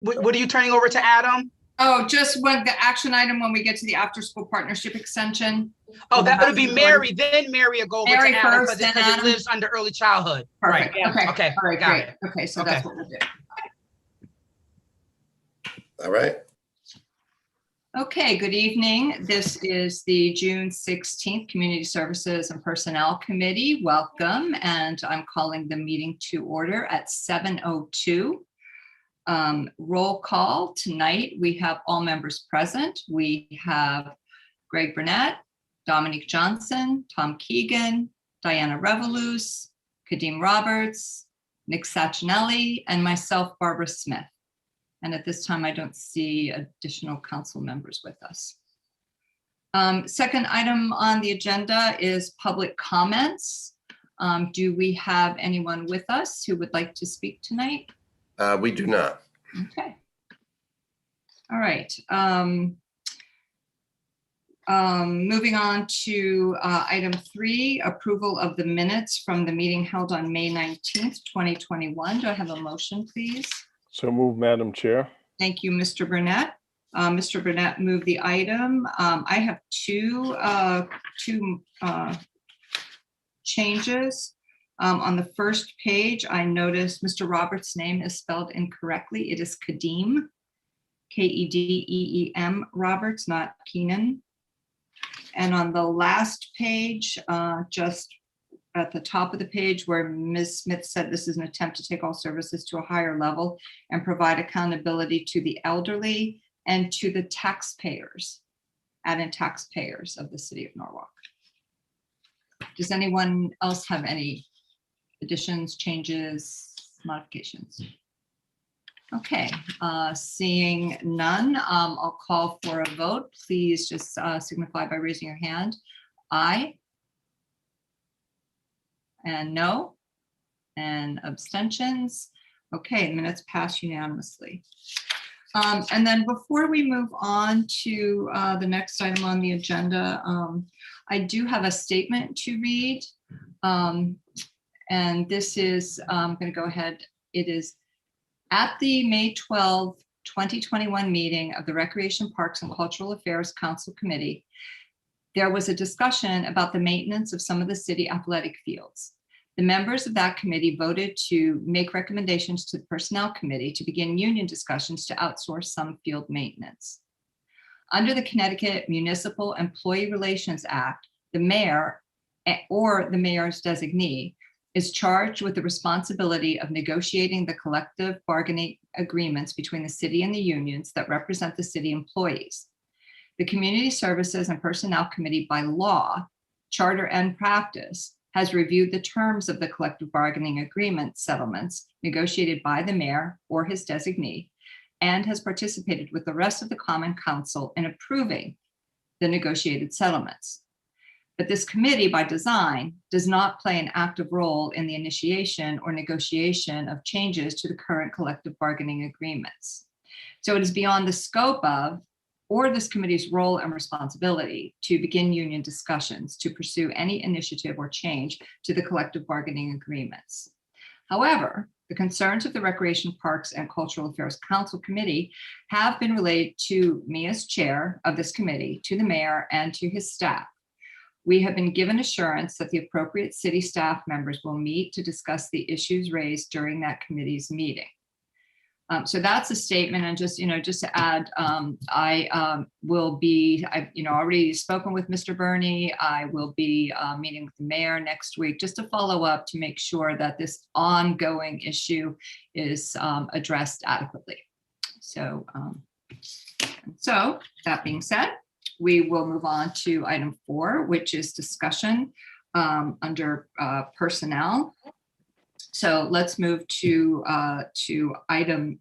What are you turning over to Adam? Oh, just when the action item when we get to the after-school partnership extension. Oh, that would be Mary. Then Mary will go over Mary to Adam first, because then it Adam. lives under early childhood. Perfect. Right. Okay. Okay. All right. Got Great. it. Okay. So Okay. that's what we'll do. All right. Okay. Good evening. This is the June 16th Community Services and Personnel Committee. Welcome. And I'm calling the meeting to order at 7:02. Roll call tonight. We have all members present. We have Greg Burnett, Dominique Johnson, Tom Keegan, Diana Revolus, Kadeem Roberts, Nick Sachinelli, and myself, Barbara Smith. And at this time, I don't see additional council members with us. Second item on the agenda is public comments. Do we have anyone with us who would like to speak tonight? We do not. Okay. All right. Moving on to item 3, approval of the minutes from the meeting held on May 19th, 2021. Do I have a motion, please? So move, Madam Chair. Thank you, Mr. Burnett. Mr. Burnett moved the item. I have two changes. On the first page, I noticed Mr. Roberts' name is spelled incorrectly. It is Kadeem, K-E-D-E-E-M Roberts, not Keenan. And on the last page, just at the top of the page where Ms. Smith said this is an attempt to take all services to a higher level and provide accountability to the elderly and to the taxpayers, add in taxpayers of the city of Norwalk. Does anyone else have any additions, changes, modifications? Okay, seeing none, I'll call for a vote. Please just signify by raising your hand. Aye. And no. And abstentions. Okay, minutes pass unanimously. And then before we move on to the next item on the agenda, I do have a statement to read. And this is, I'm going to go ahead. It is at the May 12, 2021 meeting of the Recreation, Parks and Cultural Affairs Council Committee, there was a discussion about the maintenance of some of the city athletic fields. The members of that committee voted to make recommendations to the Personnel Committee to begin union discussions to outsource some field maintenance. Under the Connecticut Municipal Employee Relations Act, the mayor or the mayor's designee is charged with the responsibility of negotiating the collective bargaining agreements between the city and the unions that represent the city employees. The Community Services and Personnel Committee, by law, charter, and practice, has reviewed the terms of the collective bargaining agreement settlements negotiated by the mayor or his designee, and has participated with the rest of the Common Council in approving the negotiated settlements. But this committee, by design, does not play an active role in the initiation or negotiation of changes to the current collective bargaining agreements. So it is beyond the scope of or this committee's role and responsibility to begin union discussions to pursue any initiative or change to the collective bargaining agreements. However, the concerns of the Recreation, Parks and Cultural Affairs Council Committee have been relayed to me as chair of this committee, to the mayor, and to his staff. We have been given assurance that the appropriate city staff members will meet to discuss the issues raised during that committee's meeting. So that's a statement, and just to add, I will be, I've already spoken with Mr. Burney. I will be meeting with the mayor next week just to follow up to make sure that this ongoing issue is addressed adequately. So that being said, we will move on to item 4, which is discussion under personnel. So let's move to item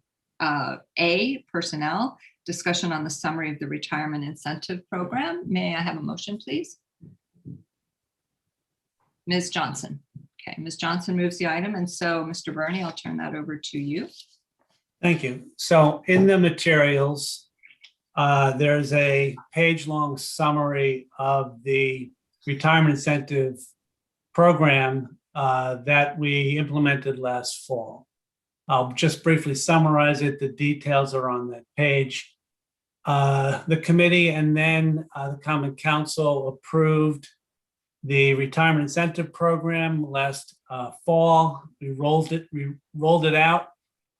A, personnel, discussion on the summary of the retirement incentive program. May I have a motion, please? Ms. Johnson. Okay, Ms. Johnson moves the item. And so, Mr. Burney, I'll turn that over to you. Thank you. So in the materials, there's a page-long summary of the retirement incentive program that we implemented last fall. I'll just briefly summarize it. The details are on that page. The committee and then the Common Council approved the retirement incentive program last fall. We rolled it out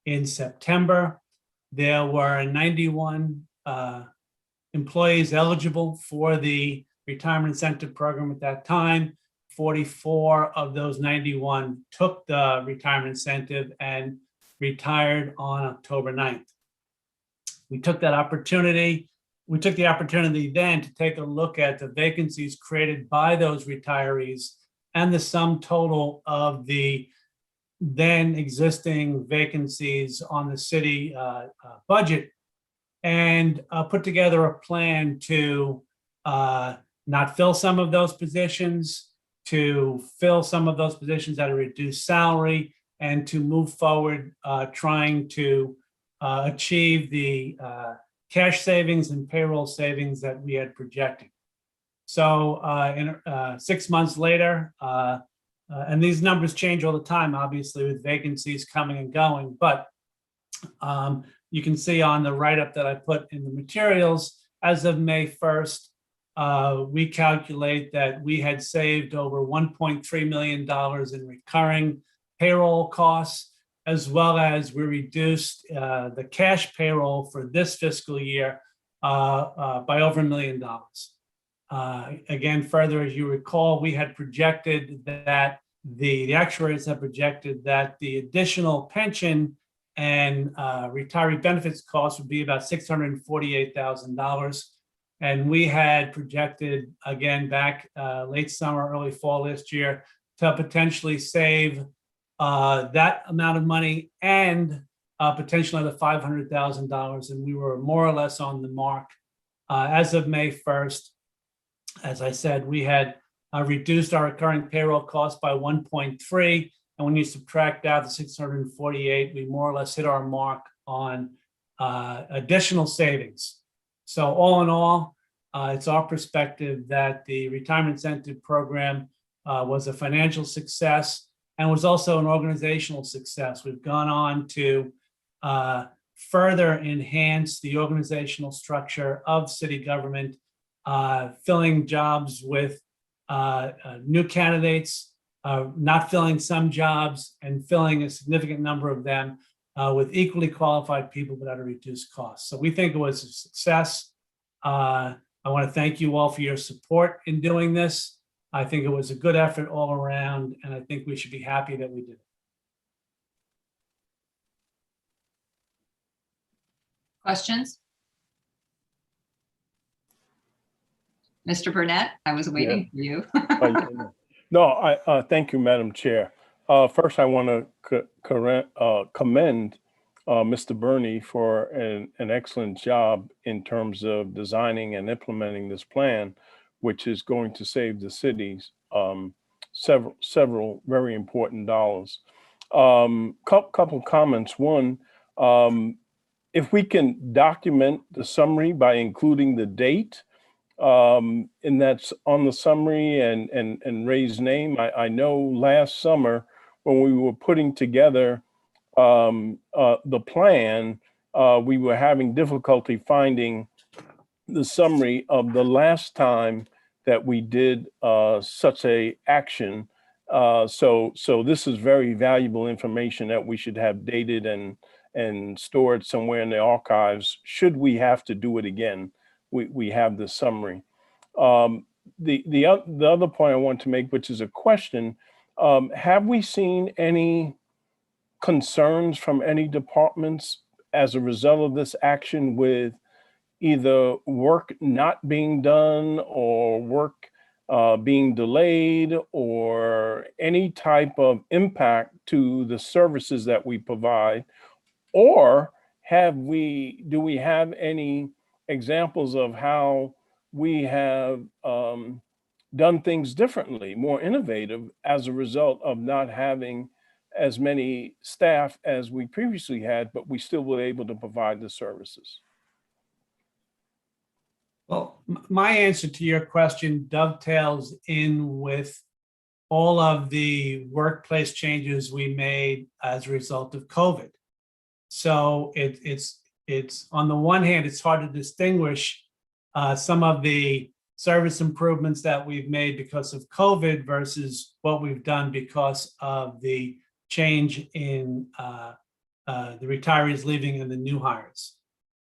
in September. There were 91 employees eligible for the retirement incentive program at that time. 44 of those 91 took the retirement incentive and retired on October 9th. We took the opportunity then to take a look at the vacancies created by those retirees and the sum total of the then existing vacancies on the city budget, and put together a plan to not fill some of those positions, to fill some of those positions at a reduced salary, and to move forward trying to achieve the cash savings and payroll savings that we had projected. So in 6 months later, and these numbers change all the time, obviously, with vacancies coming and going, but you can see on the write-up that I put in the materials, as of May 1st, we calculate that we had saved over $1.3 million in recurring payroll costs, as well as we reduced the cash payroll for this fiscal year by over $1 million. Again, further, as you recall, we had projected that the actuaries had projected that the additional pension and retiree benefits costs would be about $648,000. And we had projected, again, back late summer, early fall last year, to potentially save that amount of money and potentially another $500,000. And we were more or less on the mark. As of May 1st, as I said, we had reduced our recurring payroll costs by 1.3. And when you subtract out the 648, we more or less hit our mark on additional savings. So all in all, it's our perspective that the retirement incentive program was a financial success and was also an organizational success. We've gone on to further enhance the organizational structure of city government, filling jobs with new candidates, not filling some jobs, and filling a significant number of them with equally qualified people but at a reduced cost. So we think it was a success. I want to thank you all for your support in doing this. I think it was a good effort all around, and I think we should be happy that we did it. Questions? Mr. Burnett, I was waiting for you. No, thank you, Madam Chair. First, I want to commend Mr. Burney for an excellent job in terms of designing and implementing this plan, which is going to save the cities several very important dollars. Couple comments. One, if we can document the summary by including the date, and that's on the summary and Ray's name. I know last summer when we were putting together the plan, we were having difficulty finding the summary of the last time that we did such a action. So this is very valuable information that we should have dated and stored somewhere in the archives. Should we have to do it again, we have the summary. The other point I want to make, which is a question, have we seen any concerns from any departments as a result of this action with either work not being done or work being delayed or any type of impact to the services that we provide? Or do we have any examples of how we have done things differently, more innovative as a result of not having as many staff as we previously had, but we still were able to provide the services? Well, my answer to your question dovetails in with all of the workplace changes we made as a result of COVID. So it's on the one hand, it's hard to distinguish some of the service improvements that we've made because of COVID versus what we've done because of the change in the retirees leaving and the new hires.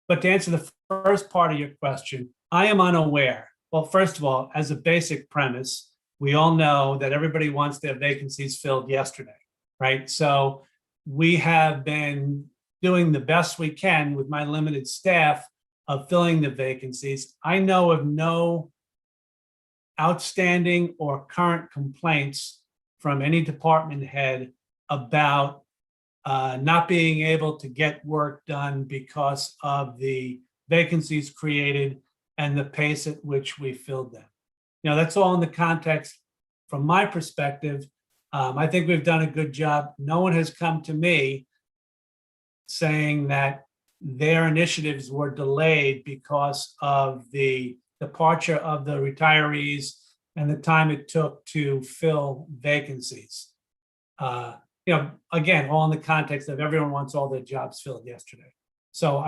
But to answer the first part of your question, I am unaware. Well, first of all, as a basic premise, we all know that everybody wants their vacancies filled yesterday, right? So we have been doing the best we can with my limited staff of filling the vacancies. I know of no outstanding or current complaints from any department head about not being able to get work done because of the vacancies created and the pace at which we filled them. You know, that's all in the context. From my perspective, I think we've done a good job. No one has come to me saying that their initiatives were delayed because of the departure of the retirees and the time it took to fill vacancies. You know, again, all in the context of everyone wants all their jobs filled yesterday. So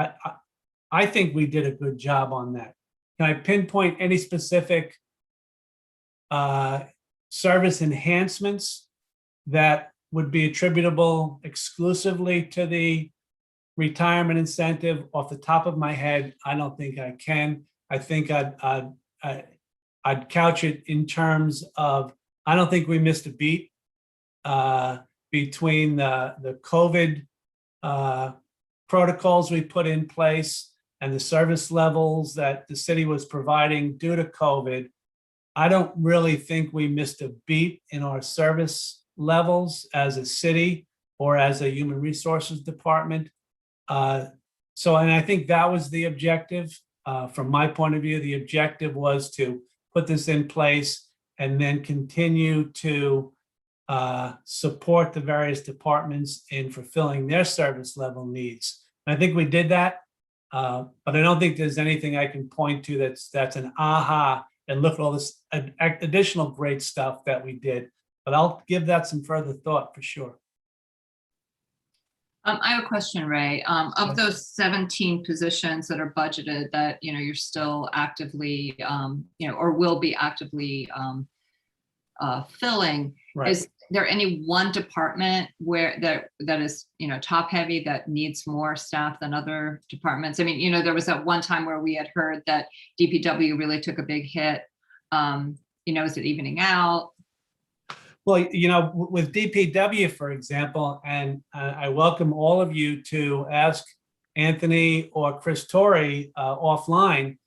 I think we did a good job on that. Can I pinpoint any specific service enhancements that would be attributable exclusively to the retirement incentive? Off the top of my head, I don't think I can. I think I'd couch it in terms of, I don't think we missed a beat between the COVID protocols we put in place and the service levels that the city was providing due to COVID. I don't really think we missed a beat in our service levels as a city or as a human resources department. And I think that was the objective. From my point of view, the objective was to put this in place and then continue to support the various departments in fulfilling their service level needs. And I think we did that, but I don't think there's anything I can point to that's an aha and look at all this additional great stuff that we did. But I'll give that some further thought for sure. I have a question, Ray. Of those 17 positions that are budgeted that, you know, you're still actively, you know, or will be actively filling, Right. is there any one department where that is, you know, top heavy that needs more staff than other departments? I mean, you know, there was that one time where we had heard that DPW really took a big hit. You know, is it evening out? Well, you know, with DPW, for example, and I welcome all of you to ask Anthony or Chris Torrey offline.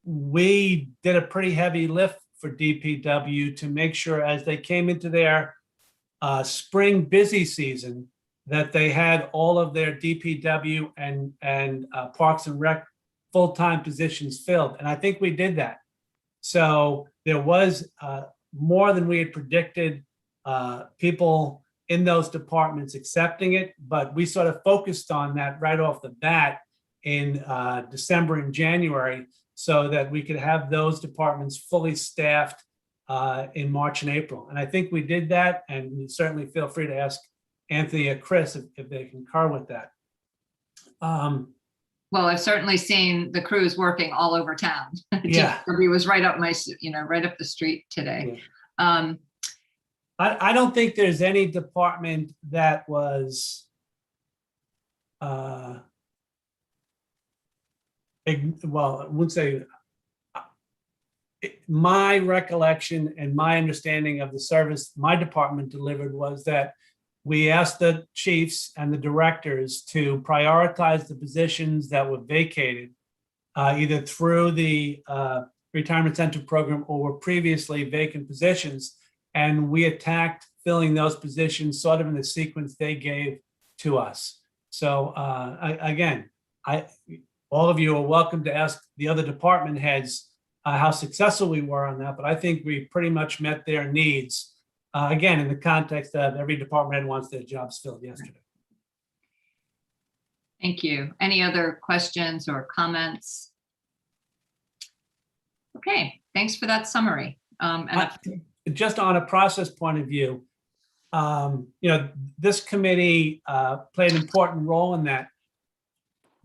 We did a pretty heavy lift for DPW to make sure as they came into their spring busy season that they had all of their DPW and Parks and Rec full-time positions filled. And I think we did that. So there was more than we had predicted, people in those departments accepting it, but we sort of focused on that right off the bat in December and January so that we could have those departments fully staffed in March and April. And I think we did that, and you certainly feel free to ask Anthony or Chris if they concur with that. Well, I've certainly seen the crews working all over town. Yeah. DPW was right up right up the street today. I don't think there's any department that was well, I wouldn't say my recollection and my understanding of the service my department delivered was that we asked the chiefs and the directors to prioritize the positions that were vacated, either through the retirement center program or were previously vacant positions. And we attacked filling those positions sort of in the sequence they gave to us. So again, all of you are welcome to ask the other department heads how successful we were on that, but I think we pretty much met their needs. Again, in the context of every department head wants their jobs filled yesterday. Thank you. Any other questions or comments? Okay, thanks for that summary. Just on a process point of view, this committee played an important role in that.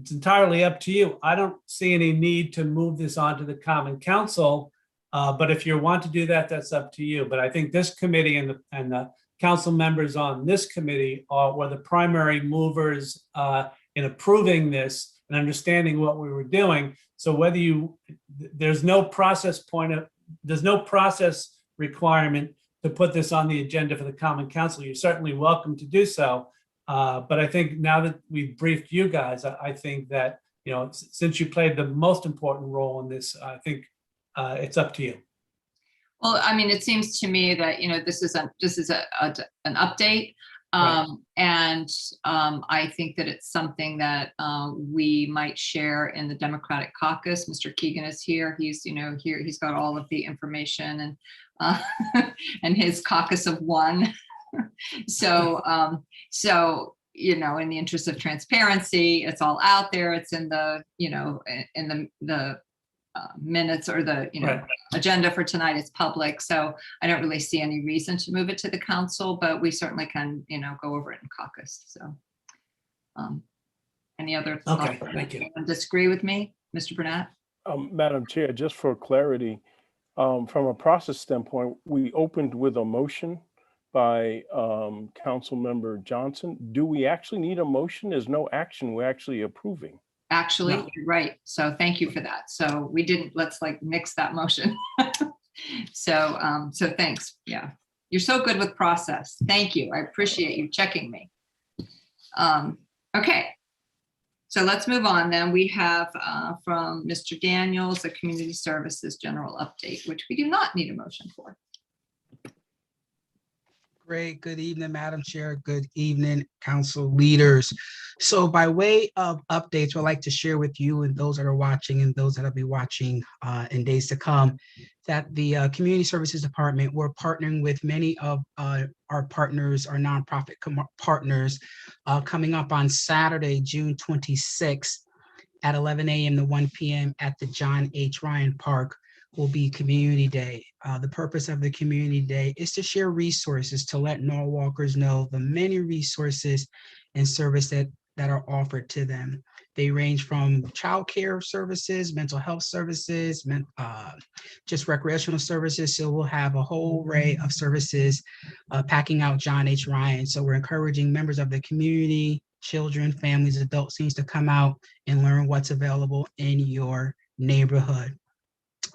It's entirely up to you. I don't see any need to move this on to the Common Council, but if you want to do that, that's up to you. But I think this committee and the council members on this committee were the primary movers in approving this and understanding what we were doing. So there's no process requirement to put this on the agenda for the Common Council. You're certainly welcome to do so. But I think now that we've briefed you guys, I think that, since you played the most important role in this, I think it's up to you. Well, I mean, it seems to me that, this is an update. And I think that it's something that we might share in the Democratic Caucus. Mr. Keegan is here. He's, here. He's got all of the information and and his caucus of one. So, in the interest of transparency, it's all out there. It's in the, in the minutes or the, Right. agenda for tonight is public. So I don't really see any reason to move it to the council, but we certainly can, go over it in caucus. So, any other Okay, thoughts? thank you. Disagree with me, Mr. Burnett? Madam Chair, just for clarity, from a process standpoint, we opened with a motion by Councilmember Johnson. Do we actually need a motion? There's no action. We're actually approving. Actually, No. you're right. So thank you for that. So we didn't, let's mix that motion. So thanks. Yeah. You're so good with process. Thank you. I appreciate you checking me. Okay. So let's move on then. We have from Mr. Daniels, a community services general update, which we do not need a motion for. Great. Good evening, Madam Chair. Good evening, council leaders. So by way of updates, I'd like to share with you and those that are watching and those that will be watching in days to come, that the Community Services Department, we're partnering with many of our partners, our nonprofit partners, coming up on Saturday, June 26th at 11 a.m. to 1 p.m. at the John H. Ryan Park will be Community Day. The purpose of the Community Day is to share resources, to let Norwalkers know the many resources and service that are offered to them. They range from childcare services, mental health services, just recreational services. So we'll have a whole array of services packing out John H. Ryan. So we're encouraging members of the community, children, families, adults, teens to come out and learn what's available in your neighborhood.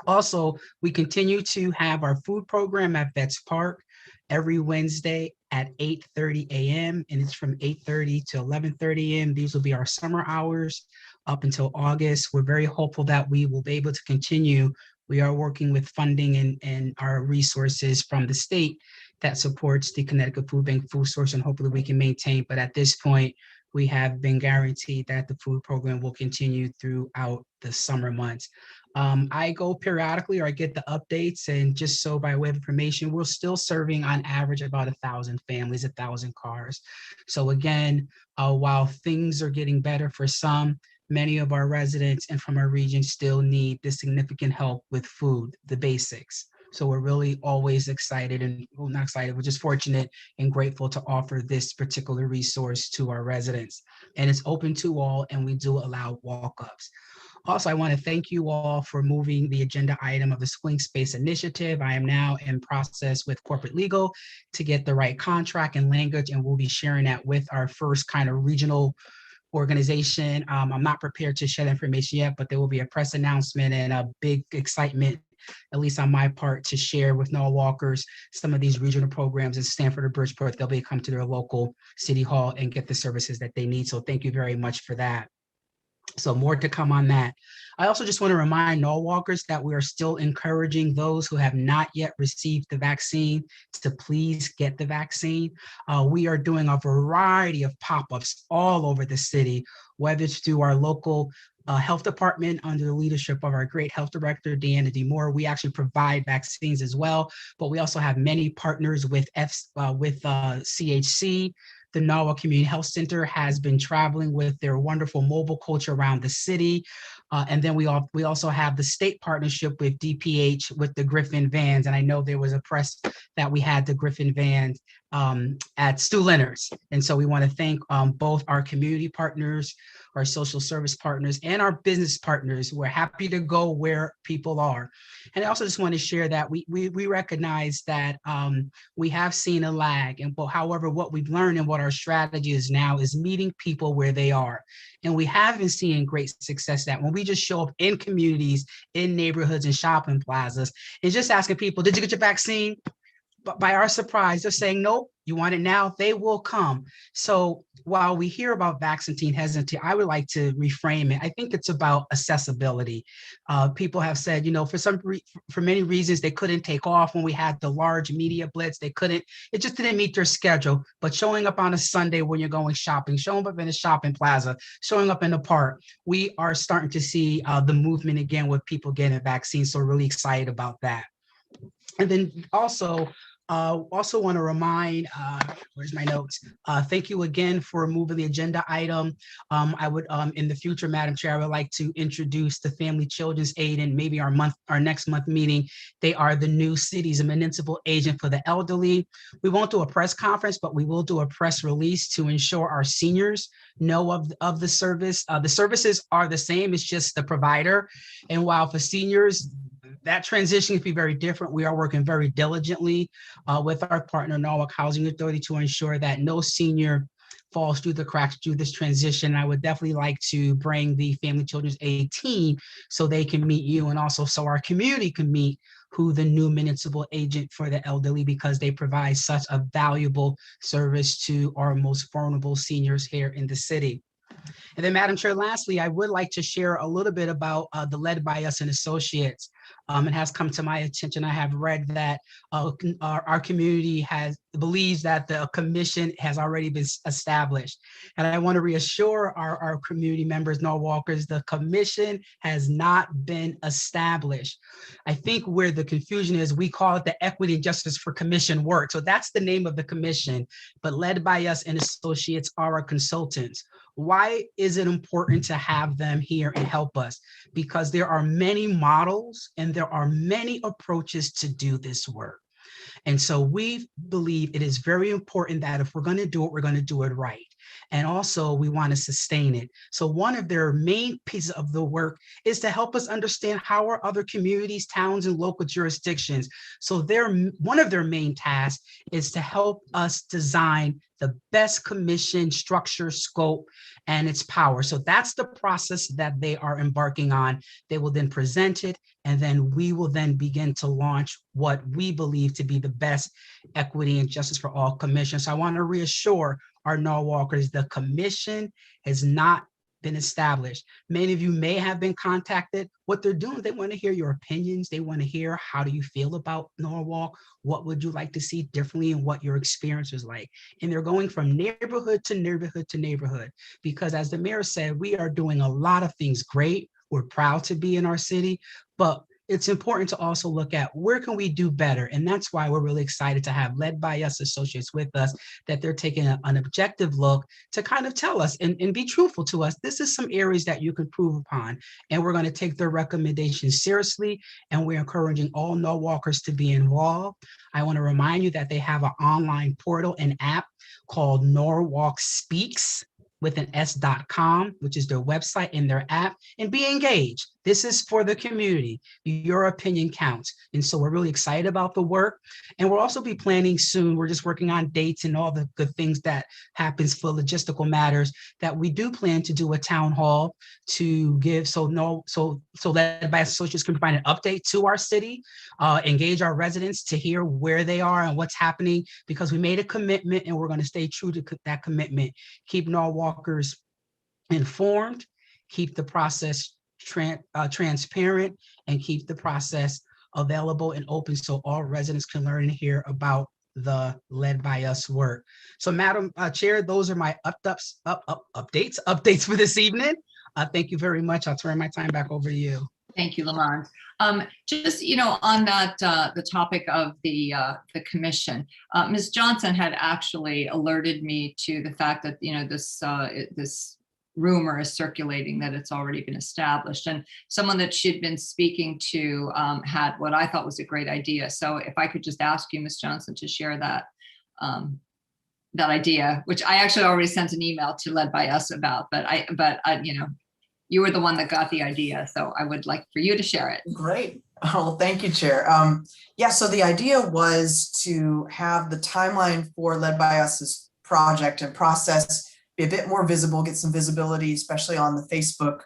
Also, we continue to have our food program at Vets Park every Wednesday at 8:30 a.m. and it's from 8:30 to 11:30 a.m. These will be our summer hours up until August. We're very hopeful that we will be able to continue. We are working with funding and our resources from the state that supports the Connecticut Food Bank food source, and hopefully we can maintain. But at this point, we have been guaranteed that the food program will continue throughout the summer months. I go periodically, or I get the updates, and just so by way of information, we're still serving on average about 1,000 families, 1,000 cars. So again, while things are getting better for some, many of our residents and from our region still need the significant help with food, the basics. So we're really always excited, and well, not excited, we're just fortunate and grateful to offer this particular resource to our residents. And it's open to all, and we do allow walk-ups. Also, I want to thank you all for moving the agenda item of the Swing Space Initiative. I am now in process with corporate legal to get the right contract and language, and we'll be sharing that with our first kind of regional organization. I'm not prepared to share that information yet, but there will be a press announcement and a big excitement, at least on my part, to share with Norwalkers some of these regional programs in Stamford or Bridgeport. They'll be come to their local city hall and get the services that they need. So thank you very much for that. So more to come on that. I also just want to remind Norwalkers that we are still encouraging those who have not yet received the vaccine to please get the vaccine. We are doing a variety of pop-ups all over the city, whether it's through our local health department under the leadership of our great health director, Deanna D. Moore. We actually provide vaccines as well, but we also have many partners with CHC. The Norwalk Community Health Center has been traveling with their wonderful mobile coach around the city. And then we also have the state partnership with DPH with the Griffin vans. And I know there was a press that we had the Griffin vans at Stu Leonard's. And so we want to thank both our community partners, our social service partners, and our business partners. We're happy to go where people are. And I also just want to share that we recognize that we have seen a lag. And however, what we've learned and what our strategy is now is meeting people where they are. And we have been seeing great success that when we just show up in communities, in neighborhoods and shopping plazas, and just asking people, did you get your vaccine? But by our surprise, they're saying, nope, you want it now, they will come. So while we hear about vaccine hesitancy, I would like to reframe it. I think it's about accessibility. People have said, for many reasons, they couldn't take off when we had the large media blitz. It just didn't meet their schedule. But showing up on a Sunday when you're going shopping, showing up in a shopping plaza, showing up in the park, we are starting to see the movement again with people getting vaccines. So we're really excited about that. And then also want to remind, where's my notes? Thank you again for moving the agenda item. I would, in the future, Madam Chair, I would like to introduce the Family Children's Aid in maybe our next month meeting. They are the new city's municipal agent for the elderly. We won't do a press conference, but we will do a press release to ensure our seniors know of the service. The services are the same, it's just the provider. And while for seniors, that transition can be very different. We are working very diligently with our partner, Norwalk Housing Authority, to ensure that no senior falls through the cracks through this transition. I would definitely like to bring the Family Children's Aid team so they can meet you, and also so our community can meet who the new municipal agent for the elderly, because they provide such a valuable service to our most vulnerable seniors here in the city. And then, Madam Chair, lastly, I would like to share a little bit about the Led by Us and Associates. It has come to my attention. I have read that our community believes that the commission has already been established. And I want to reassure our community members, Norwalkers, the commission has not been established. I think where the confusion is, we call it the Equity and Justice for Commission work. So that's the name of the commission, but Led by Us and Associates are our consultants. Why is it important to have them here and help us? Because there are many models and there are many approaches to do this work. And so we believe it is very important that if we're going to do it, we're going to do it right. And also we want to sustain it. So one of their main pieces of the work is to help us understand how are other communities, towns, and local jurisdictions. So one of their main tasks is to help us design the best commission structure, scope, and its power. So that's the process that they are embarking on. They will then present it, and then we will then begin to launch what we believe to be the best equity and justice for all commission. So I want to reassure our Norwalkers, the commission has not been established. Many of you may have been contacted. What they're doing, they want to hear your opinions. They want to hear, how do you feel about Norwalk? What would you like to see differently, and what your experience is like? And they're going from neighborhood to neighborhood to neighborhood, because as the mayor said, we are doing a lot of things great. We're proud to be in our city, but it's important to also look at where can we do better. And that's why we're really excited to have Led by Us Associates with us, that they're taking an objective look to kind of tell us and be truthful to us. This is some areas that you can improve upon. And we're going to take their recommendations seriously. And we're encouraging all Norwalkers to be involved. I want to remind you that they have an online portal and app called Norwalk Speaks with an s.com, which is their website and their app, and be engaged. This is for the community. Your opinion counts. And so we're really excited about the work. And we'll also be planning soon. We're just working on dates and all the good things that happens for logistical matters, that we do plan to do a town hall to give, so Led by Associates can provide an update to our city, engage our residents to hear where they are and what's happening, because we made a commitment and we're going to stay true to that commitment. Keep Norwalkers informed, keep the process transparent, and keep the process available and open so all residents can learn and hear about the Led by Us work. So Madam Chair, those are my updates for this evening. Thank you very much. I'll turn my time back over to you. Thank you, Lamont. Just, on that, the topic of the commission, Ms. Johnson had actually alerted me to the fact that, this rumor is circulating that it's already been established, and someone that she'd been speaking to had what I thought was a great idea. So if I could just ask you, Ms. Johnson, to share that that idea, which I actually already sent an email to Led by Us about, but I, you were the one that got the idea, so I would like for you to share it. Great. Oh, thank you, Chair. Yeah, so the idea was to have the timeline for Led by Us's project and process be a bit more visible, get some visibility, especially on the Facebook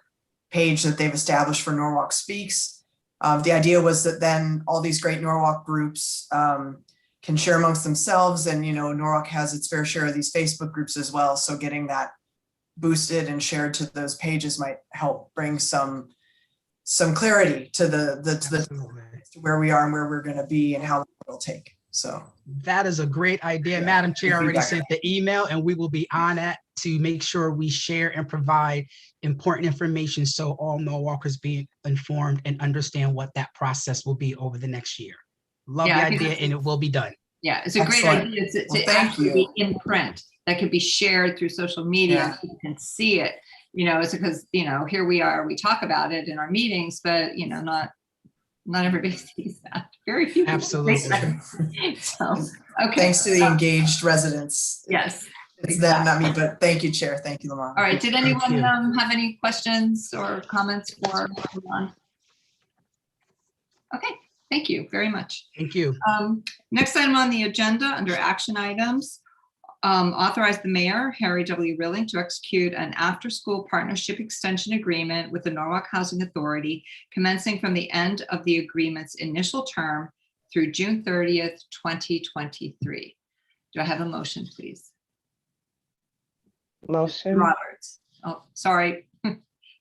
page that they've established for Norwalk Speaks. The idea was that then all these great Norwalk groups can share amongst themselves, and Norwalk has its fair share of these Facebook groups as well. So getting that boosted and shared to those pages might help bring some clarity to to where we are and where we're going to be and how long it'll take. So that is a great idea. Yeah, Madam Chair already feedback. sent the email, and we will be on that to make sure we share and provide important information so all Norwalkers be informed and understand what that process will be over the next year. Love Yeah, the I think idea, and it will be done. Yeah, it's a great Excellent. idea to Well, thank actually be you. in print, that could be shared through social media, Yeah. and people can see it. It's because, here we are, we talk about it in our meetings, but not everybody sees that. Very few. people see Absolutely. that. So, okay. thanks to the engaged residents. Yes. It's them, not me, but thank you, Chair. Thank you, Lamont. All right. Did anyone you. have any questions or comments for Ron? Okay. Thank you very much. Thank you. Next item on the agenda under action items, authorize the mayor, Harry W. Rilling, to execute an after-school partnership extension agreement with the Norwalk Housing Authority, commencing from the end of the agreement's initial term through June 30th, 2023. Do I have a motion, please? Motion. Roberts. Oh, sorry.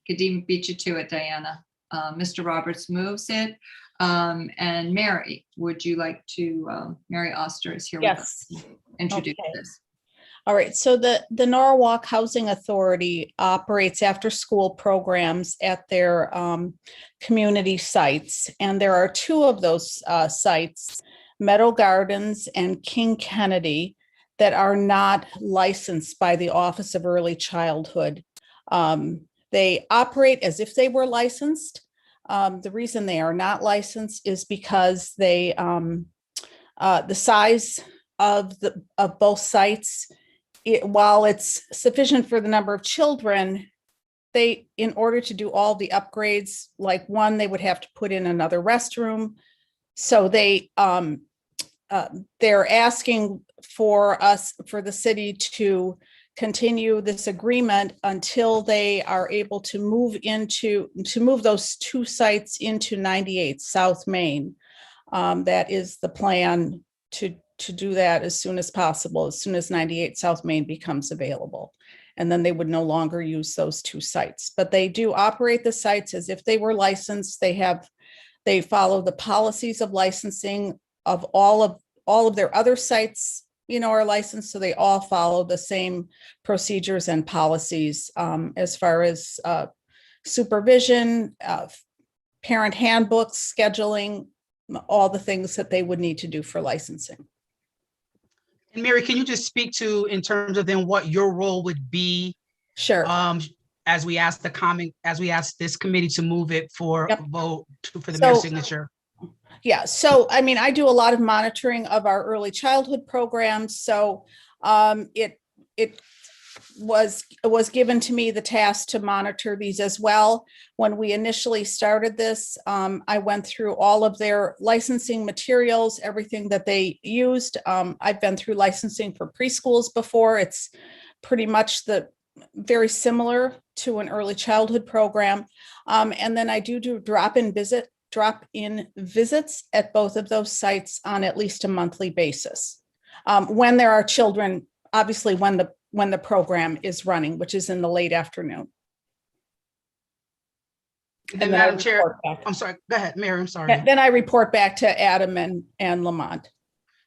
Kadeem beat you to it, Diana. Mr. Roberts moves it. And Mary, would you like to, Mary Oster is here with us. Yes. Introduce Okay. this. All right. So the Norwalk Housing Authority operates after-school programs at their community sites. And there are two of those sites, Meadow Gardens and King Kennedy, that are not licensed by the Office of Early Childhood. They operate as if they were licensed. The reason they are not licensed is because they, the size of both sites, while it's sufficient for the number of children, they, in order to do all the upgrades, like one, they would have to put in another restroom. So they're asking for the city to continue this agreement until they are able to move those two sites into 98 South Main. That is the plan, to do that as soon as possible, as soon as 98 South Main becomes available. And then they would no longer use those two sites, but they do operate the sites as if they were licensed. They follow the policies of licensing of all of their other sites, are licensed. So they all follow the same procedures and policies as far as supervision, parent handbooks, scheduling, all the things that they would need to do for licensing. And Mary, can you just speak to, in terms of then what your role would be? Sure. As we ask this committee to move it for Yep. a vote for the So- mayor's signature. Yeah, so I do a lot of monitoring of our early childhood programs. So it was given to me the task to monitor these as well. When we initially started this, I went through all of their licensing materials, everything that they used. I've been through licensing for preschools before. It's pretty much very similar to an early childhood program. And then I do drop-in visits at both of those sites on at least a monthly basis. When there are children, obviously when the program is running, which is in the late afternoon. And then then I Madam Chair, report back. I'm sorry, go ahead, Mary, I'm sorry. Then I report back to Adam and Lamont.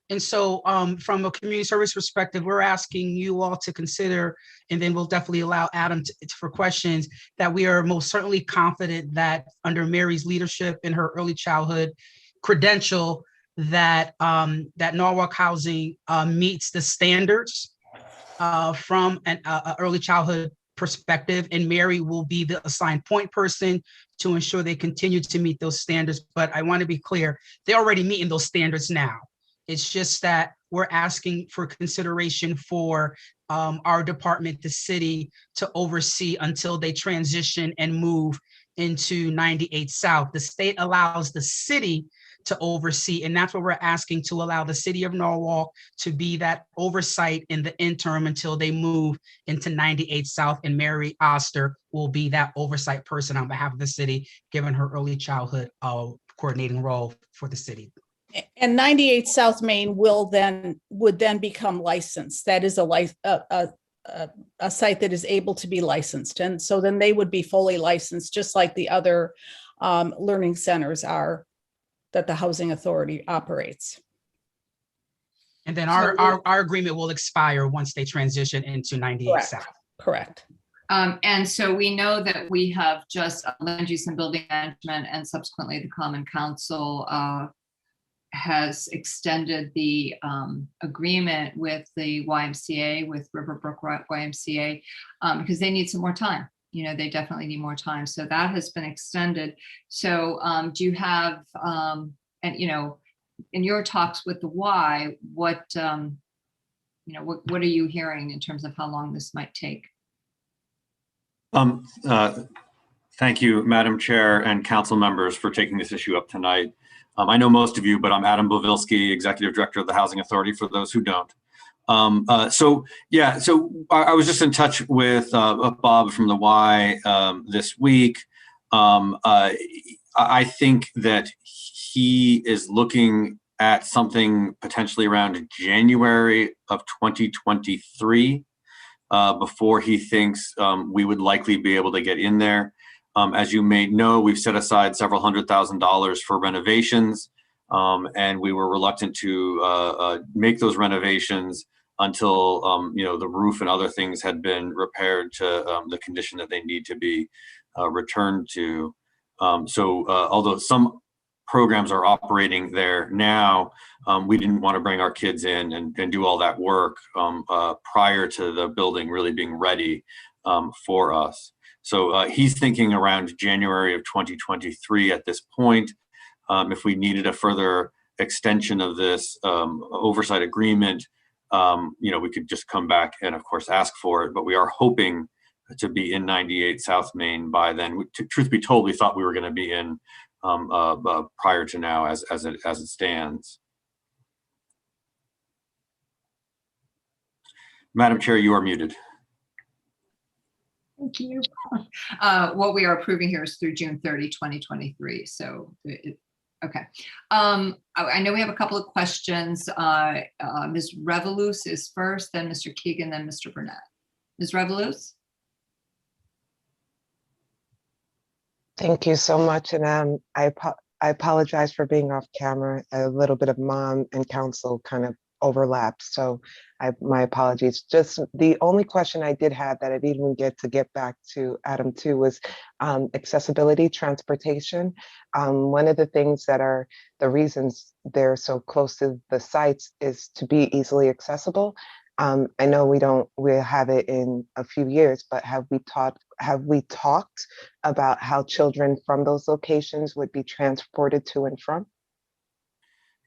And so from a community service perspective, we're asking you all to consider, and then we'll definitely allow Adam for questions, that we are most certainly confident that under Mary's leadership in her early childhood credential, that Norwalk Housing meets the standards from an early childhood perspective, and Mary will be the assigned point person to ensure they continue to meet those standards. But I want to be clear, they're already meeting those standards now. It's just that we're asking for consideration for our department, the city, to oversee until they transition and move into 98 South. The state allows the city to oversee, and that's what we're asking, to allow the city of Norwalk to be that oversight in the interim until they move into 98 South, and Mary Oster will be that oversight person on behalf of the city, given her early childhood coordinating role for the city. And 98 South Main would then become licensed. That is a site that is able to be licensed. And so then they would be fully licensed, just like the other learning centers are that the Housing Authority operates. And then our agreement will expire once they transition into 98 Correct. South. Correct. And so we know that we have just land use and building management, and subsequently the Common Council has extended the agreement with the YMCA, with Riverbrook YMCA, because they need some more time. You know, they definitely need more time. So that has been extended. So do you have, and you know, in your talks with the Y, what, you know, what are you hearing in terms of how long this might take? Thank you, Madam Chair and council members, for taking this issue up tonight. I know most of you, but I'm Adam Blavilski, Executive Director of the Housing Authority, for those who don't. So I was just in touch with Bob from the Y this week. I think that he is looking at something potentially around January of 2023 before he thinks we would likely be able to get in there. As you may know, we've set aside several $100,000 for renovations, and we were reluctant to make those renovations until you know, the roof and other things had been repaired to the condition that they need to be returned to. Although some programs are operating there now, we didn't want to bring our kids in and do all that work prior to the building really being ready for us. So he's thinking around January of 2023 at this point. If we needed a further extension of this oversight agreement, you know, we could just come back and of course ask for it, but we are hoping to be in 98 South Main by then. Truth be told, we thought we were going to be in prior to now as it stands. Madam Chair, you are muted. Thank you. What we are approving here is through June 30, 2023. So, okay. I know we have a couple of questions. Ms. Revolus is first, then Mr. Keegan, then Mr. Burnett. Ms. Revolus? Thank you so much. And I apologize for being off camera. A little bit of mom and council kind of overlaps. So my apologies. Just the only question I did have that I didn't even get back to Adam too was accessibility, transportation. One of the things that are the reasons they're so close to the sites is to be easily accessible. I know we'll have it in a few years, but have we talked about how children from those locations would be transported to and from?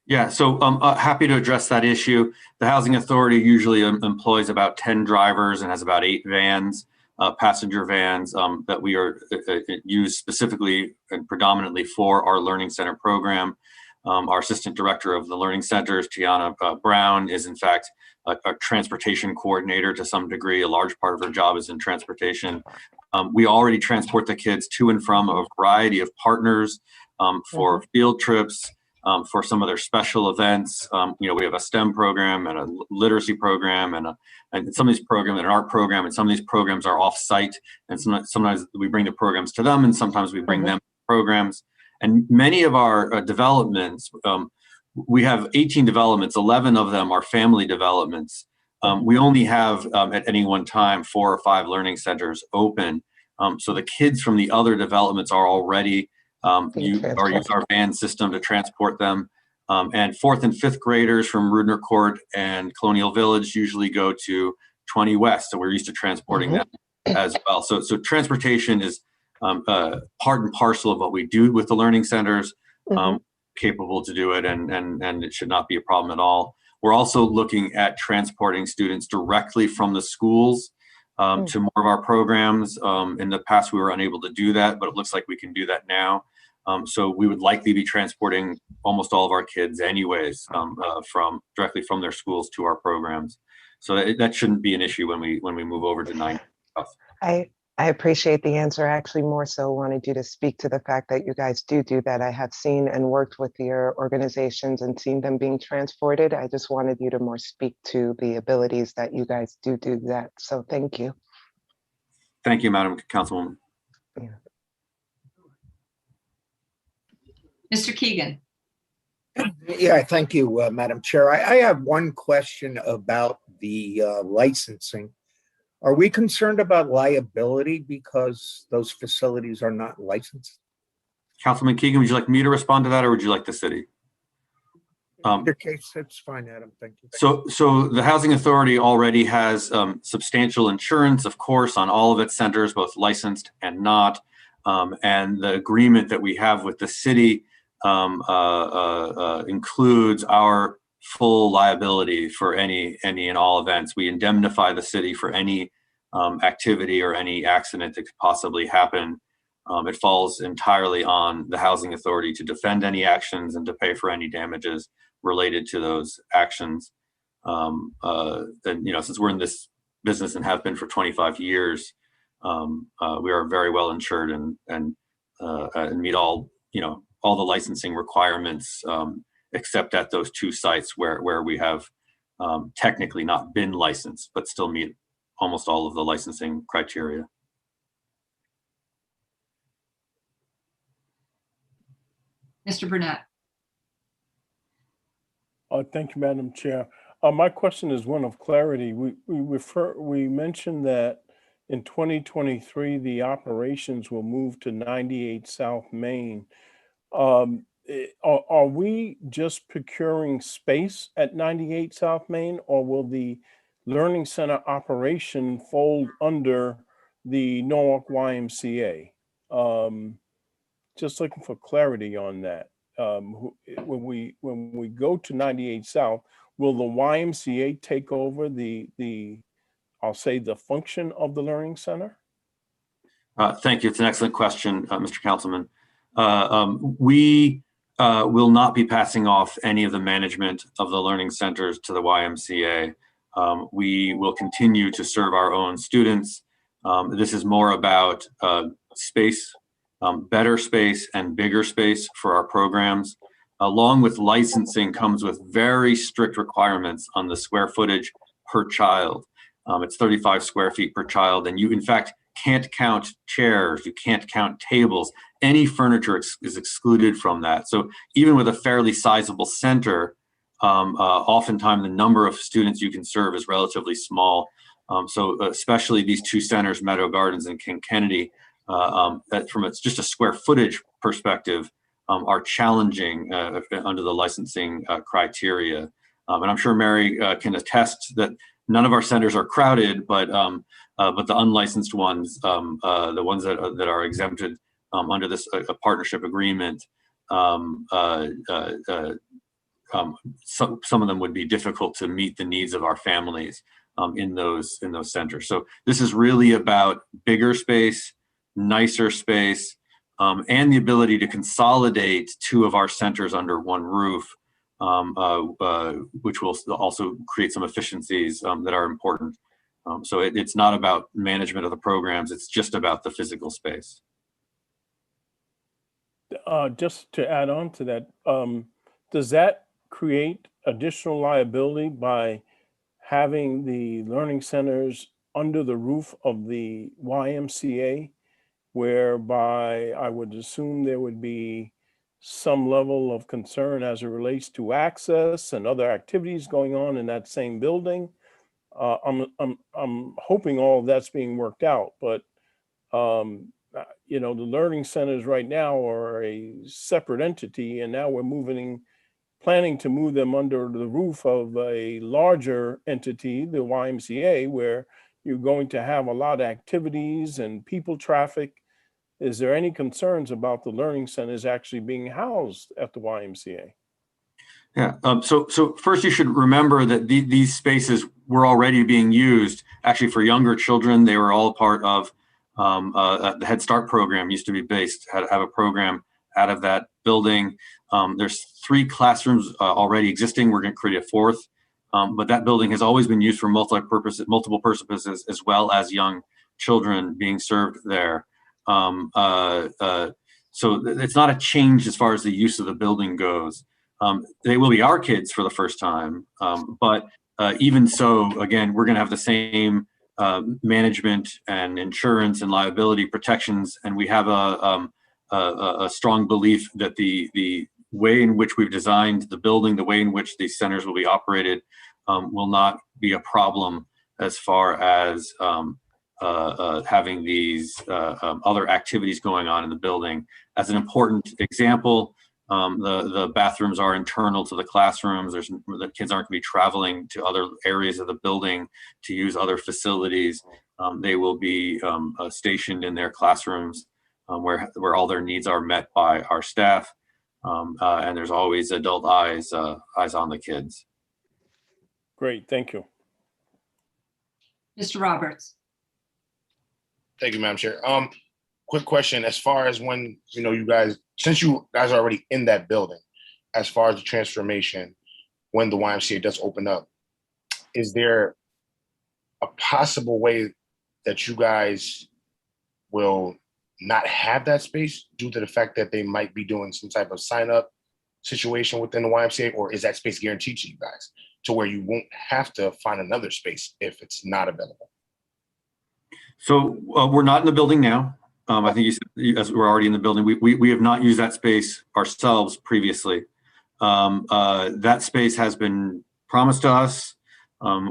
Yeah, so I'm happy to address that issue. The Housing Authority usually employs about 10 drivers and has about 8 vans, passenger vans that we are use specifically and predominantly for our Learning Center program. Our Assistant Director of the Learning Centers, Tiana Brown, is in fact a transportation coordinator to some degree. A large part of her job is in transportation. We already transport the kids to and from a variety of partners for field trips, for some of their special events. You know, we have a STEM program and a literacy program and some of these programs, an art program, and some of these programs are off-site. And sometimes we bring the programs to them, and sometimes we bring them programs. And many of our developments, we have 18 developments, 11 of them are family developments. We only have at any one time 4 or 5 learning centers open. So the kids from the other developments are already use our van system to transport them. And 4th and 5th graders from Rudner Court and Colonial Village usually go to 20 West. So we're used to transporting them as well. So transportation is part and parcel of what we do with the learning centers, capable to do it, and it should not be a problem at all. We're also looking at transporting students directly from the schools to more of our programs. In the past, we were unable to do that, but it looks like we can do that now. So we would likely be transporting almost all of our kids anyways directly from their schools to our programs. So that shouldn't be an issue when we move over to 9. I appreciate the answer. I actually more so wanted you to speak to the fact that you guys do that. I have seen and worked with your organizations and seen them being transported. I just wanted you to more speak to the abilities that you guys do that. So thank you. Thank you, Madam Councilwoman. Mr. Keegan. Yeah, thank you, Madam Chair. I have one question about the licensing. Are we concerned about liability because those facilities are not licensed? Councilman Keegan, would you like me to respond to that, or would you like the city? In your case, it's fine, Adam. Thank you. So the Housing Authority already has substantial insurance, of course, on all of its centers, both licensed and not. And the agreement that we have with the city includes our full liability for any and all events. We indemnify the city for any activity or any accident that could possibly happen. It falls entirely on the Housing Authority to defend any actions and to pay for any damages related to those actions. And since we're in this business and have been for 25 years, we are very well insured and meet all the licensing requirements, except at those 2 sites where we have technically not been licensed, but still meet almost all of the licensing criteria. Mr. Burnett. Thank you, Madam Chair. My question is one of clarity. We mentioned that in 2023, the operations will move to 98 South Main. Are we just procuring space at 98 South Main, or will the Learning Center operation fold under the Norwalk YMCA? Just looking for clarity on that. When we go to 98 South, will the YMCA take over I'll say the function of the Learning Center? Thank you. It's an excellent question, Mr. Councilman. We will not be passing off any of the management of the learning centers to the YMCA. We will continue to serve our own students. This is more about space, better space and bigger space for our programs. Along with licensing comes with very strict requirements on the square footage per child. It's 35 square feet per child, and you in fact can't count chairs, you can't count tables. Any furniture is excluded from that. So even with a fairly sizable center, oftentimes the number of students you can serve is relatively small. So especially these 2 centers, Meadow Gardens and King Kennedy, from just a square footage perspective, are challenging under the licensing criteria. And I'm sure Mary can attest that none of our centers are crowded, but the unlicensed ones, the ones that are exempted under this partnership agreement, some of them would be difficult to meet the needs of our families in those centers. So this is really about bigger space, nicer space, and the ability to consolidate 2 of our centers under one roof, which will also create some efficiencies that are important. So it's not about management of the programs, it's just about the physical space. Just to add on to that, does that create additional liability by having the learning centers under the roof of the YMCA, whereby I would assume there would be some level of concern as it relates to access and other activities going on in that same building? I'm hoping all of that's being worked out, but the learning centers right now are a separate entity, and now we're planning to move them under the roof of a larger entity, the YMCA, where you're going to have a lot of activities and people traffic. Is there any concerns about the learning centers actually being housed at the YMCA? Yeah. So first, you should remember that these spaces were already being used actually for younger children. They were all part of the Head Start program. Used to be based have a program out of that building. There's 3 classrooms already existing. We're going to create a 4th, but that building has always been used for multiple purposes, as well as young children being served there. So it's not a change as far as the use of the building goes. They will be our kids for the first time, but even so, again, we're going to have the same management and insurance and liability protections, and we have a strong belief that the way in which we've designed the building, the way in which these centers will be operated, will not be a problem as far as having these other activities going on in the building. As an important example, the bathrooms are internal to the classrooms. The kids aren't going to be traveling to other areas of the building to use other facilities. They will be stationed in their classrooms where all their needs are met by our staff. And there's always adult eyes on the kids. Great, thank you. Mr. Roberts. Thank you, Madam Chair. Quick question, as far as when, you guys, since you guys are already in that building, as far as the transformation, when the YMCA does open up, is there a possible way that you guys will not have that space due to the fact that they might be doing some type of sign up situation within the YMCA, or is that space guaranteed to you guys to where you won't have to find another space if it's not available? So we're not in the building now. I think you said, as we're already in the building, we have not used that space ourselves previously. That space has been promised to us.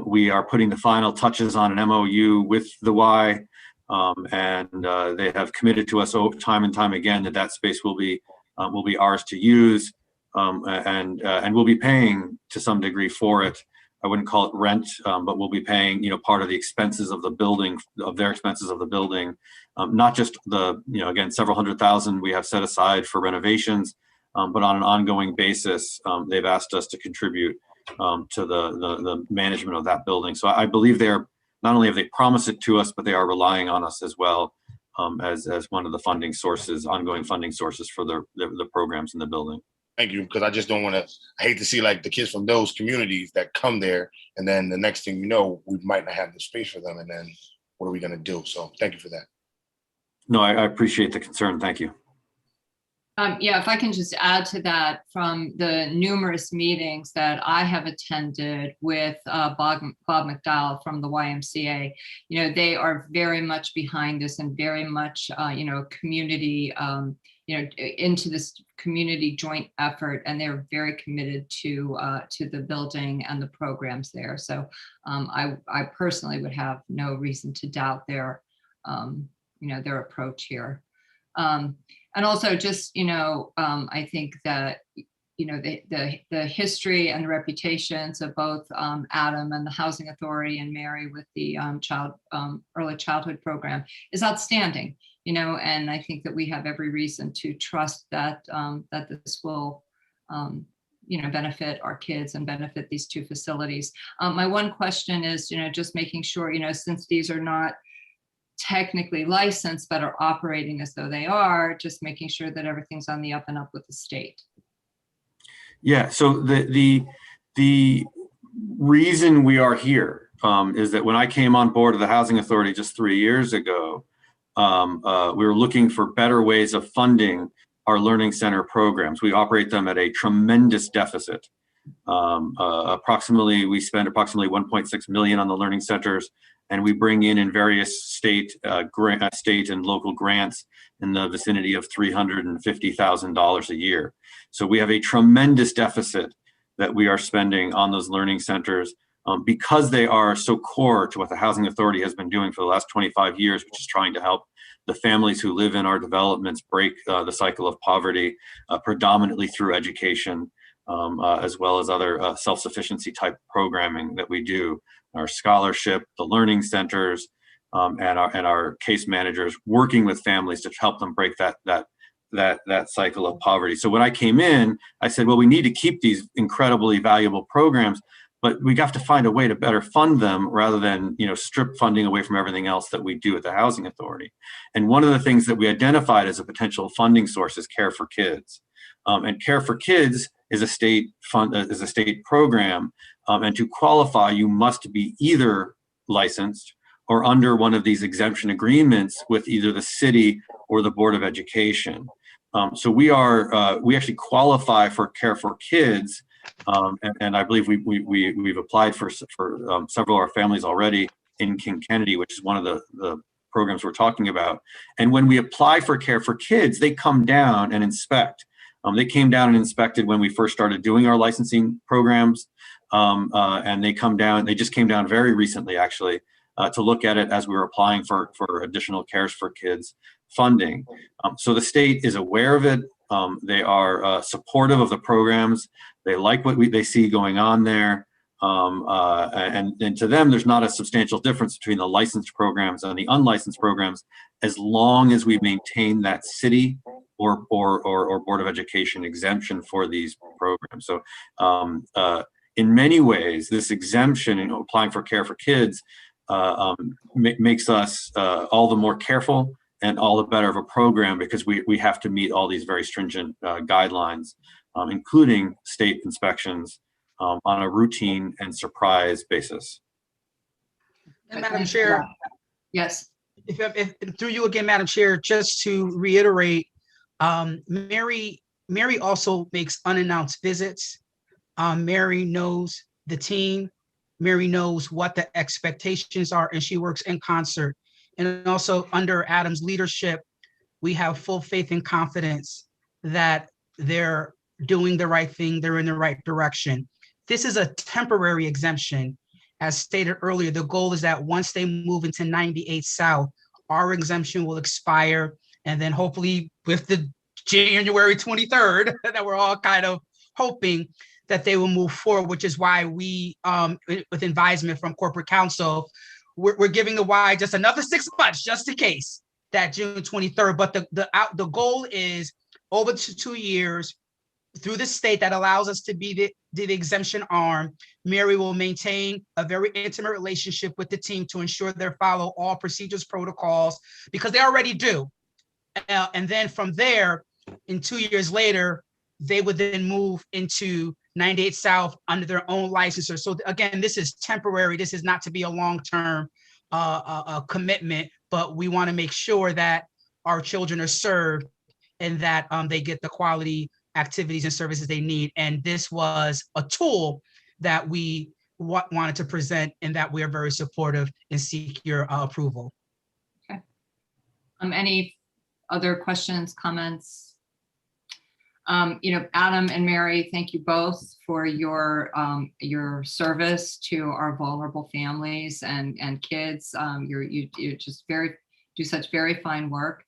We are putting the final touches on an MOU with the Y, and they have committed to us time and time again that space will be ours to use, and we'll be paying to some degree for it. I wouldn't call it rent, but we'll be paying, part of the expenses of the building, of their expenses of the building, not just again, several $100,000 we have set aside for renovations, but on an ongoing basis, they've asked us to contribute to the management of that building. So I believe not only have they promised it to us, but they are relying on us as well as one of the funding sources, ongoing funding sources for the programs in the building. Thank you, because I just don't want to, I hate to see like the kids from those communities that come there, and then the next thing you know, we might not have the space for them, and then what are we going to do? So thank you for that. No, I appreciate the concern. Thank you. Yeah, if I can just add to that, from the numerous meetings that I have attended with Bob McDowell from the YMCA, they are very much behind this and very much, community, into this community joint effort, and they're very committed to the building and the programs there. So I personally would have no reason to doubt their approach here. And also just, I think that, the history and the reputations of both Adam and the Housing Authority and Mary with the early childhood program is outstanding, and I think that we have every reason to trust that that this will, benefit our kids and benefit these 2 facilities. My one question is, just making sure, since these are not technically licensed but are operating as though they are, just making sure that everything's on the up and up with the state. Yeah, so the reason we are here is that when I came on board of the Housing Authority just 3 years ago, we were looking for better ways of funding our learning center programs. We operate them at a tremendous deficit. We spend approximately $1.6 million on the learning centers, and we bring in various state and local grants in the vicinity of $350,000 a year. So we have a tremendous deficit that we are spending on those learning centers because they are so core to what the Housing Authority has been doing for the last 25 years, which is trying to help the families who live in our developments break the cycle of poverty, predominantly through education, as well as other self-sufficiency type programming that we do. Our scholarship, the learning centers, and our case managers working with families to help them break that that cycle of poverty. So when I came in, I said, well, we need to keep these incredibly valuable programs, but we have to find a way to better fund them rather than, strip funding away from everything else that we do at the Housing Authority. And one of the things that we identified as a potential funding source is Care for Kids. And Care for Kids is a state program. And to qualify, you must be either licensed or under one of these exemption agreements with either the city or the Board of Education. So we actually qualify for Care for Kids. And I believe we've applied for several of our families already in King Kennedy, which is one of the programs we're talking about. And when we apply for Care for Kids, they come down and inspect. They came down and inspected when we first started doing our licensing programs. And they just came down very recently, actually, to look at it as we were applying for additional Cares for Kids funding. So the state is aware of it. They are supportive of the programs. They like what they see going on there. And to them, there's not a substantial difference between the licensed programs and the unlicensed programs, as long as we maintain that city or Board of Education exemption for these programs. So in many ways, this exemption, applying for Care for Kids, makes us all the more careful and all the better of a program, because we have to meet all these very stringent guidelines, including state inspections on a routine and surprise basis. And Madam Chair, Yes. if through you again, Madam Chair, just to reiterate, Mary also makes unannounced visits. Mary knows the team. Mary knows what the expectations are, and she works in concert. And also under Adam's leadership, we have full faith and confidence that they're doing the right thing, they're in the right direction. This is a temporary exemption. As stated earlier, the goal is that once they move into 98 South, our exemption will expire. And then hopefully with the January 23rd, that we're all kind of hoping that they will move forward, which is why we, with advisement from corporate counsel, we're giving the Y just another 6 months, just in case, that June 23rd. But the goal is over to 2 years through the state that allows us to be the exemption arm. Mary will maintain a very intimate relationship with the team to ensure they follow all procedures, protocols, because they already do. And then from there, in 2 years later, they would then move into 98 South under their own licensor. So again, this is temporary. This is not to be a long-term commitment, but we want to make sure that our children are served and that they get the quality activities and services they need. And this was a tool that we wanted to present, and that we are very supportive and seek your approval. Okay. Any other questions, comments? Adam and Mary, thank you both for your service to our vulnerable families and kids. You just do such very fine work.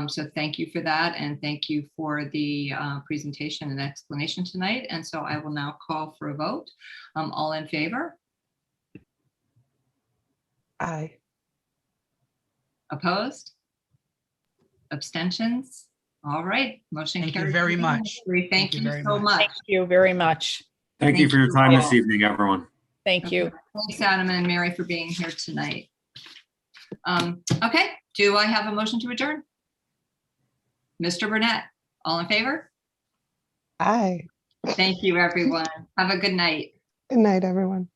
So thank you for that, and thank you for the presentation and explanation tonight. And so I will now call for a vote. All in favor? Aye. Opposed? Abstentions? All right, motion carries. Thank you very much. Thank you very so much. much. Thank you very much. Thank you for your time this evening, everyone. Thank you. Thanks, Adam and Mary, for being here tonight. Okay, do I have a motion to adjourn? Mr. Burnett, all in favor? Aye. Thank you, everyone. Have a good night. Good night, everyone.